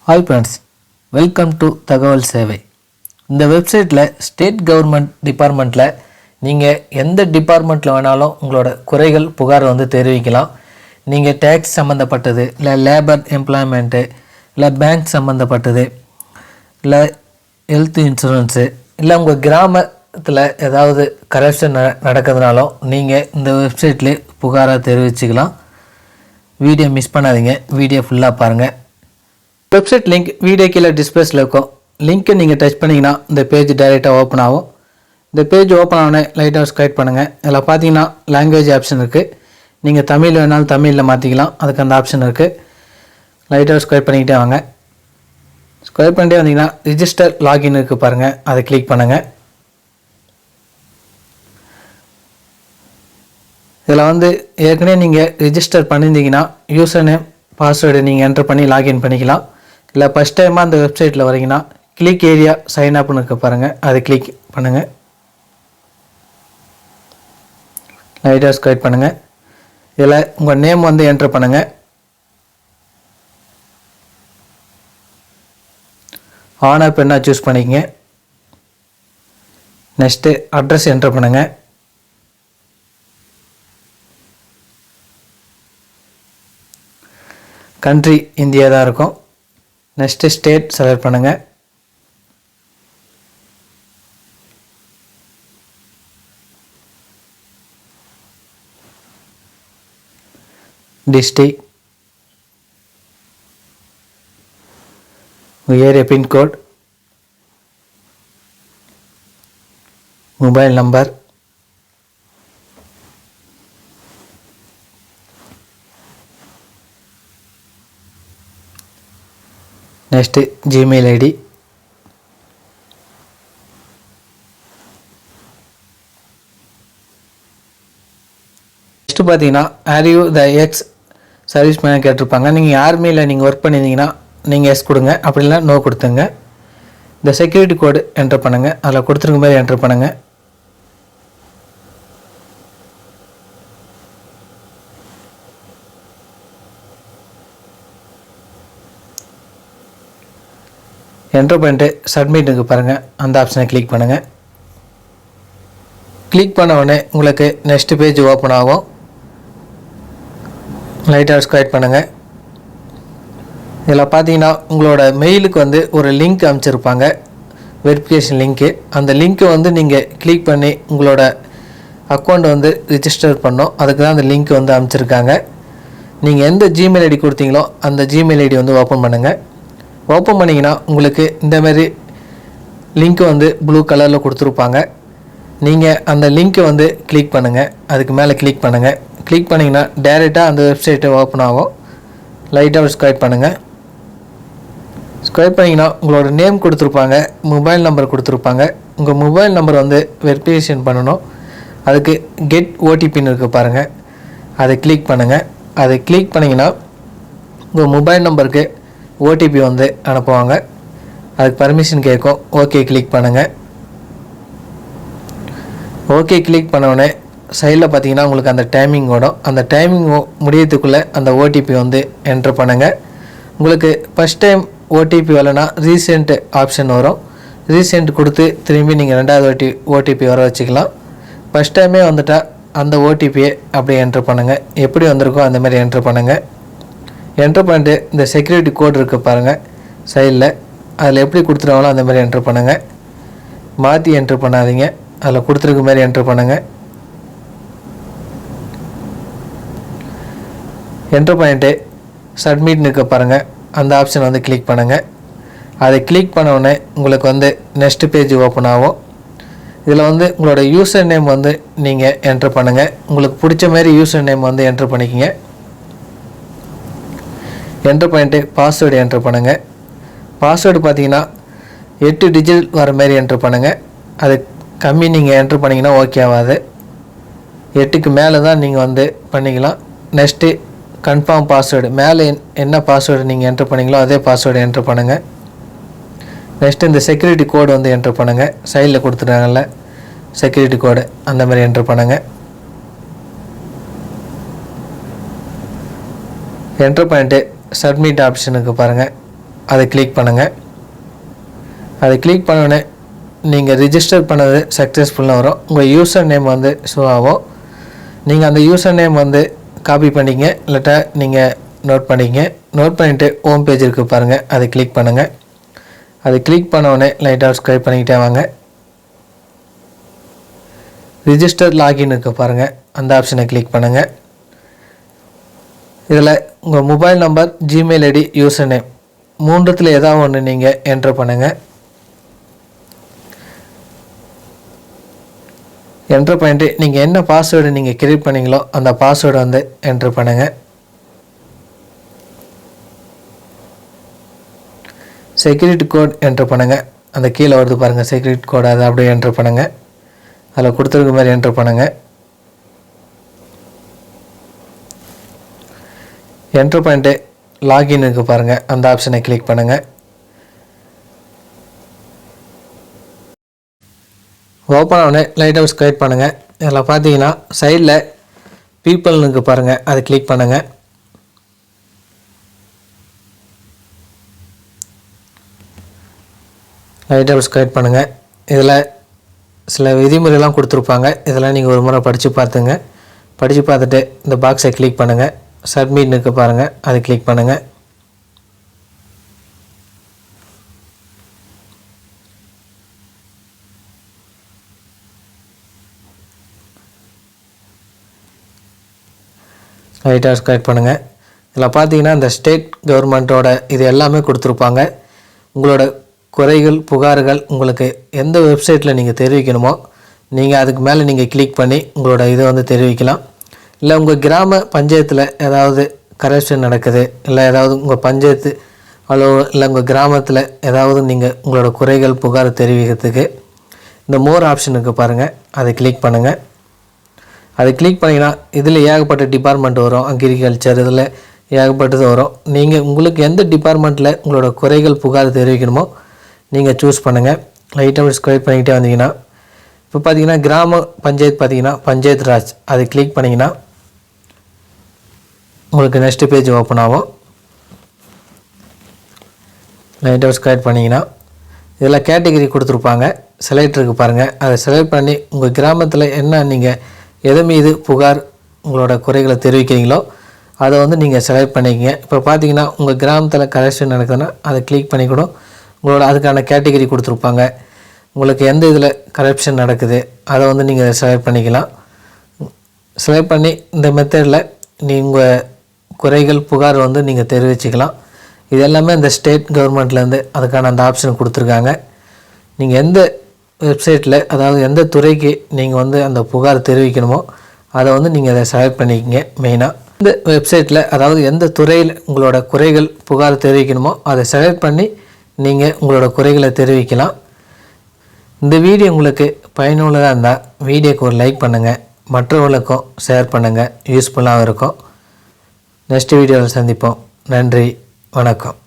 Hi friends, welcome to தகவல் சேவை. இந்த வெப்சைட்டில் ஸ்டேட் கவர்மெண்ட் டிபார்ட்மெண்ட்டில் நீங்கள் எந்த டிபார்ட்மெண்ட்டில் வேணாலும் உங்களோட குறைகள் புகார் தெரிவிக்கலாம். நீங்கள் டேக்ஸ் சம்மந்தப்பட்டது, இல்லை லேபர் எம்ப்ளாய்மெண்ட்டு, இல்லை பேங்க் சம்மந்தப்பட்டது, இல்லை ஹெல்த் இன்சூரன்ஸு, இல்லை உங்கள் கிராமத்தில் ஏதாவது கரப்ஷன் நடக்கிறதுனாலும் நீங்கள் இந்த வெப்சைட்லேயே புகாராக தெரிவிச்சுக்கலாம். வீடியோ மிஸ் பண்ணாதீங்க, வீடியோ ஃபுல்லாக பாருங்கள். வெப்சைட் லிங்க் வீடியோ கீழே டிஸ்பிளேஸில் இருக்கும். லிங்க்கை நீங்கள் டச் பண்ணிங்கன்னா இந்த பேஜ் டைரெக்டாக ஓப்பன் ஆகும். இந்த பேஜ் ஓப்பன் ஆனே லைட்டாக ஸ்க்ரைப் பண்ணுங்கள். இதில் பார்த்தீங்கன்னா லாங்குவேஜ் ஆப்ஷன் இருக்குது. நீங்கள் தமிழ் வேணாலும் தமிழில் மாற்றிக்கலாம், அதுக்கு அந்த ஆப்ஷன் இருக்குது. லைட்டாக ஸ்க்ரைப் பண்ணிக்கிட்டே வாங்க. ஸ்க்ரைப் பண்ணிட்டே வந்தீங்கன்னா ரிஜிஸ்டர் லாகின் இருக்குது பாருங்கள், அதை கிளிக் பண்ணுங்கள். இதில் ஏற்கனவே நீங்கள் ரிஜிஸ்டர் பண்ணியிருந்தீங்கன்னா யூசர் நேம் பாஸ்வேர்டு நீங்கள் என்டர் பண்ணி லாகின் பண்ணிக்கலாம். இல்லை ஃபஸ்ட் டைமாக அந்த வெப்சைட்டில் வரீங்கன்னா கிளிக் ஏரியா சைன் அப்னு இருக்க பாருங்கள், அதை கிளிக் பண்ணுங்கள். லைட்டாக ஸ்க்ரைப் பண்ணுங்கள். இதில் உங்கள் நேம் என்டர் பண்ணுங்கள். ஆனா பெண்ணாக சூஸ் பண்ணிக்கங்க. நெக்ஸ்ட்டு அட்ரஸ் என்டர் பண்ணுங்கள். கண்ட்ரி இந்தியா தான் இருக்கும். நெக்ஸ்ட்டு ஸ்டேட் செலக்ட் பண்ணுங்கள். District, area pincode, mobile number, next Gmail ID, next பார்த்தீங்கன்னா are you the ex serviceman கேட்டிருப்பாங்க. நீங்கள் ஆர்மியில் நீங்கள் ஒர்க் பண்ணியிருந்தீங்கன்னா நீங்கள் எஸ் கொடுங்க, அப்படி இல்லைனா நோ கொடுத்துங்க. இந்த செக்யூரிட்டி கோடு என்டர் பண்ணுங்கள், அதில் கொடுத்துருக்க மாதிரி என்டர் பண்ணுங்கள். என்டர் பண்ணிட்டு சப்மிட்டுக்கு பாருங்கள், அந்த ஆப்ஷனை கிளிக் பண்ணுங்கள். கிளிக் பண்ண உடனே உங்களுக்கு நெக்ஸ்ட் பேஜ் ஓப்பன் ஆகும். லைட்டாக ஸ்க்ரைப் பண்ணுங்கள். இதில் பார்த்தீங்கன்னா உங்களோட மெயிலுக்கு ஒரு லிங்க் அனுப்பிச்சிருப்பாங்க, வெரிஃபிகேஷன் லிங்க்கு. அந்த லிங்க்கை நீங்கள் கிளிக் பண்ணி உங்களோட அக்கௌண்ட் ரிஜிஸ்டர் பண்ணோம். அதுக்கு தான் அந்த லிங்க் அனுப்பிச்சிருக்காங்க. நீங்கள் எந்த ஜிமெயில் ஐடி கொடுத்தீங்களோ அந்த ஜிமெயில் ஐடி ஓப்பன் பண்ணுங்கள். ஓப்பன் பண்ணிங்கன்னா உங்களுக்கு இந்தமாரி லிங்க்கு ப்ளூ கலரில் கொடுத்துருப்பாங்க. நீங்கள் அந்த லிங்க்கை கிளிக் பண்ணுங்கள். அதுக்கு மேலே கிளிக் பண்ணுங்கள். கிளிக் பண்ணிங்கன்னா டைரெக்டாக அந்த வெப்சைட்டை ஓப்பன் ஆகும். லைட்டாக ஸ்க்ரைப் பண்ணுங்கள். ஸ்க்ரைப் பண்ணிங்கன்னா உங்களோட நேம் கொடுத்துருப்பாங்க, மொபைல் நம்பர் கொடுத்துருப்பாங்க. உங்கள் மொபைல் நம்பர் வெரிஃபிகேஷன் பண்ணணும். அதுக்கு கெட் ஓடிபின்னு இருக்குது பாருங்கள், அதை கிளிக் பண்ணுங்கள். அதை கிளிக் பண்ணிங்கன்னா உங்கள் மொபைல் நம்பருக்கு ஓடிபி அனுப்புவாங்க. அதுக்கு பர்மிஷன் கேட்கும். ஓகே கிளிக் பண்ணுங்கள். ஓகே கிளிக் பண்ணவுடனே சைடில் பார்த்தீங்கன்னா உங்களுக்கு அந்த டைமிங் ஓடும். அந்த டைமிங் முடியறதுக்குள்ளே அந்த ஓடிபி என்ட்ரு பண்ணுங்கள். உங்களுக்கு ஃபஸ்ட் டைம் ஓடிபி வரலைன்னா ரீசெண்ட் ஆப்ஷன் வரும். ரீசெண்ட் கொடுத்து திரும்பி நீங்கள் ரெண்டாவது ஓடிபி வர வச்சுக்கலாம். ஃபஸ்ட் டைமே வந்துட்டால் அந்த ஓடிபியை அப்படியே என்ட்ரு பண்ணுங்கள். எப்படி வந்திருக்கோ அந்தமாதிரி என்ட்ரு பண்ணுங்கள். என்ட்ரு பண்ணிட்டு இந்த செக்யூரிட்டி கோட் இருக்குது பாருங்கள் சைடில், அதில் எப்படி கொடுத்துருவாங்களோ அந்த மாதிரி என்ட்ரு பண்ணுங்கள். மாற்றி என்ட்ரு பண்ணாதீங்க, அதில் கொடுத்துருக்க மாதிரி என்ட்ரு பண்ணுங்கள். என்ட்ரு பண்ணிவிட்டு சப்மிட்னு இருக்க பாருங்கள், அந்த ஆப்ஷன் கிளிக் பண்ணுங்கள். அதை கிளிக் பண்ண உடனே உங்களுக்கு நெக்ஸ்ட் பேஜ் ஓப்பன் ஆகும். இதில் உங்களோட யூசர் நேம் நீங்கள் என்ட்ரு பண்ணுங்கள். உங்களுக்கு பிடிச்ச மாதிரி யூசர் நேம் என்ட்ரு பண்ணிக்கிங்க. என்ட்ரு பண்ணிட்டு பாஸ்வேர்டு என்ட்ரு பண்ணுங்கள். பாஸ்வேர்டு பார்த்தீங்கன்னா 8 டிஜிட் வர மாதிரி என்ட்ரு பண்ணுங்கள். அது கம்மி நீங்கள் என்ட்ரு பண்ணிங்கன்னா ஓகே ஆகாது. 8க்கு மேலே தான் நீங்கள் பண்ணிக்கலாம். நெக்ஸ்ட்டு கன்ஃபார்ம் பாஸ்வேர்டு, மேலே என்ன பாஸ்வேர்டு நீங்கள் என்ட்ரு பண்ணிங்களோ அதே பாஸ்வேர்டு என்ட்ரு பண்ணுங்கள். நெக்ஸ்ட்டு இந்த செக்யூரிட்டி கோடு என்ட்ரு பண்ணுங்கள். சைடில் கொடுத்துட்டாங்கல்ல செக்யூரிட்டி கோடு, அந்த மாதிரி என்ட்ரு பண்ணுங்கள். என்ட்ரு பண்ணிட்டு சப்மிட் ஆப்ஷனுக்கு பாருங்கள், அதை கிளிக் பண்ணுங்கள். அதை கிளிக் பண்ணோடனே நீங்கள் ரிஜிஸ்டர் பண்ணது சக்ஸஸ்ஃபுல்லாக வரும். உங்கள் யூசர் நேம் வந்து ஷோ ஆகும். நீங்கள் அந்த யூசர் நேம் வந்து காப்பி பண்ணிங்க, இல்லாட்டா நீங்கள் நோட் பண்ணிங்க. நோட் பண்ணிவிட்டு ஹோம் பேஜ் இருக்குது பாருங்கள், அதை கிளிக் பண்ணுங்கள். அதை கிளிக் பண்ணோடனே லைட்டாக ஸ்க்ரைப் பண்ணிக்கிட்டே வாங்க. ரிஜிஸ்டர் லாகின் இருக்குது பாருங்கள், அந்த ஆப்ஷனை கிளிக் பண்ணுங்கள். இதில் உங்கள் mobile number, Gmail ID, user name மூன்றுத்தில் ஏதாவது ஒன்று நீங்கள் என்ட்ரு பண்ணுங்கள். என்ட்ரு பண்ணிட்டு நீங்கள் என்ன பாஸ்வேர்டு நீங்கள் கிரியேட் பண்ணிங்களோ அந்த பாஸ்வேர்டு வந்து என்ட்ரு பண்ணுங்கள். செக்யூரிட்டி கோட் என்ட்ரு பண்ணுங்கள். அந்த கீழே வருது பாருங்கள் செக்யூரிட்டி கோட், அதை அப்படியே என்ட்ரு பண்ணுங்கள். அதில் கொடுத்துருக்க மாதிரி என்ட்ரு பண்ணுங்கள். என்ட்ரு பண்ணிட்டு லாகின் இருக்குது பாருங்கள், அந்த ஆப்ஷனை கிளிக் பண்ணுங்கள். ஓப்பன் ஆனே லைட்டாக ஸ்க்ரைப் பண்ணுங்கள். இதில் பார்த்தீங்கன்னா சைடில் பீப்புள்னுக்கு பாருங்கள், அதை கிளிக் பண்ணுங்கள். லைட்டாக ஸ்க்ரைப் பண்ணுங்கள். இதில் சில விதிமுறைலாம் கொடுத்துருப்பாங்க, இதெல்லாம் நீங்கள் ஒரு முறை படித்து பார்த்துங்க. படித்து பார்த்துட்டு இந்த பாக்ஸை கிளிக் பண்ணுங்கள். சப்மிட்னுக்கு பாருங்கள், அதை கிளிக் பண்ணுங்கள். லைட்டாக ஸ்க்ரைப் பண்ணுங்கள். இதில் பார்த்தீங்கன்னா இந்த ஸ்டேட் கவர்மெண்ட்டோட இது எல்லாமே கொடுத்துருப்பாங்க. உங்களோட குறைகள், புகார்கள் உங்களுக்கு எந்த வெப்சைட்டில் நீங்கள் தெரிவிக்கணுமோ நீங்கள் அதுக்கு மேலே நீங்கள் கிளிக் பண்ணி உங்களோட இதை வந்து தெரிவிக்கலாம். இல்லை உங்கள் கிராம பஞ்சாயத்தில் ஏதாவது கரப்ஷன் நடக்குது, இல்லை ஏதாவது உங்கள் பஞ்சாயத்து இல்லை உங்கள் கிராமத்தில் ஏதாவது நீங்கள் உங்களோட குறைகள், புகார் தெரிவிக்கிறதுக்கு இந்த மோர் ஆப்ஷனுக்கு பாருங்கள், அதை கிளிக் பண்ணுங்கள். அதை கிளிக் பண்ணிங்கன்னா இதில் ஏகப்பட்ட டிபார்ட்மெண்ட் வரும். அக்ரிகல்ச்சர் இதில் ஏகப்பட்டது வரும். நீங்கள் உங்களுக்கு எந்த டிபார்ட்மெண்ட்டில் உங்களோட குறைகள், புகார் தெரிவிக்கணுமோ நீங்கள் சூஸ் பண்ணுங்கள். லைட்டாக ஸ்க்ரைப் பண்ணிக்கிட்டே வந்தீங்கன்னா இப்போ பார்த்தீங்கன்னா கிராம பஞ்சாயத்து பார்த்தீங்கன்னா பஞ்சாயத்து ராஜ், அதை கிளிக் பண்ணிங்கன்னா உங்களுக்கு நெக்ஸ்ட்டு பேஜ் ஓப்பன் ஆகும். லைட்டாக ஸ்க்ரைப் பண்ணிங்கன்னா இதில் கேட்டகரி கொடுத்துருப்பாங்க, செலக்ட் இருக்குது பாருங்கள், அதை செலக்ட் பண்ணி உங்கள் கிராமத்தில் என்ன நீங்கள் எது மீது புகார், உங்களோட குறைகளை தெரிவிக்கிறீங்களோ அதை வந்து நீங்கள் செலக்ட் பண்ணிக்கங்க. இப்போ பார்த்தீங்கன்னா உங்கள் கிராமத்தில் கரெக்ஷன் நடக்குதுன்னா அதை கிளிக் பண்ணி கூட உங்களோட அதுக்கான கேட்டகரி கொடுத்துருப்பாங்க. உங்களுக்கு எந்த இதில் கரப்ஷன் நடக்குது அதை வந்து நீங்கள் செலக்ட் பண்ணிக்கலாம். செலக்ட் பண்ணி இந்த மெத்தடில் உங்கள் குறைகள், புகார் வந்து நீங்கள் தெரிவிச்சுக்கலாம். இது எல்லாமே இந்த ஸ்டேட் கவர்மெண்ட்லேருந்து அதுக்கான அந்த ஆப்ஷன் கொடுத்துருக்காங்க. நீங்கள் எந்த வெப்சைட்டில் அதாவது எந்த துறைக்கு நீங்கள் வந்து அந்த புகார் தெரிவிக்கணுமோ அதை வந்து நீங்கள் அதை செலக்ட் பண்ணிக்கங்க. மெயினாக இந்த வெப்சைட்டில் அதாவது எந்த துறையில் உங்களோட குறைகள், புகார் தெரிவிக்கணுமோ அதை செலக்ட் பண்ணி நீங்கள் உங்களோட குறைகளை தெரிவிக்கலாம். இந்த வீடியோ உங்களுக்கு பயனுள்ளதாக இருந்தால் வீடியோக்கு ஒரு லைக் பண்ணுங்கள், மற்றவர்களுக்கும் ஷேர் பண்ணுங்கள், யூஸ்ஃபுல்லாகவும் இருக்கும். நெக்ஸ்ட் வீடியோவில் சந்திப்போம். நன்றி, வணக்கம்.